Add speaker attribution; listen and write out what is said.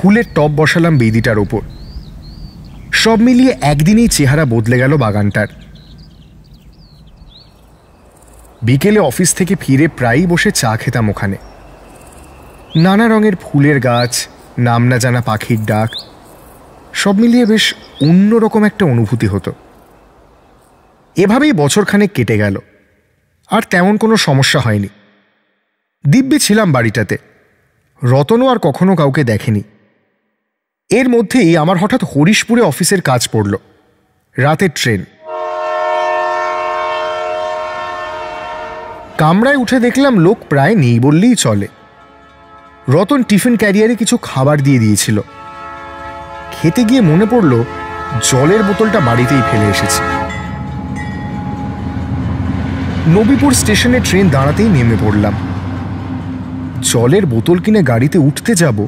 Speaker 1: ফুলের টব বসালাম বেদিটার ওপর। সব মিলিয়ে একদিনেই চেহারা বদলে গেল বাগানটার। বিকেলে অফিস থেকে ফিরে প্রায়ই বসে চা খেতাম ওখানে। নানা রঙের ফুলের গাছ, নাম না জানা পাখির ডাক, সব মিলিয়ে বেশ অন্যরকম একটা অনুভূতি হতো। এভাবেই বছরখানেক কেটে গেল, আর তেমন কোনো সমস্যা হয়নি। দিব্যি ছিলাম বাড়িটাতে। রতনও আর কখনো কাউকে দেখেনি। এর মধ্যেই আমার হঠাৎ হরিশপুরে অফিসের কাজ পড়ল, রাতের ট্রেন। কামরায় উঠে দেখলাম লোক প্রায় নেই বললেই চলে। রতন টিফিন ক্যারিয়ারে কিছু খাবার দিয়ে দিয়েছিল। খেতে গিয়ে মনে পড়ল জলের বোতলটা বাড়িতেই ফেলে এসেছি। নবীপুর স্টেশনে ট্রেন দাঁড়াতেই নেমে পড়লাম। জলের বোতল কিনে গাড়িতে উঠতে যাব,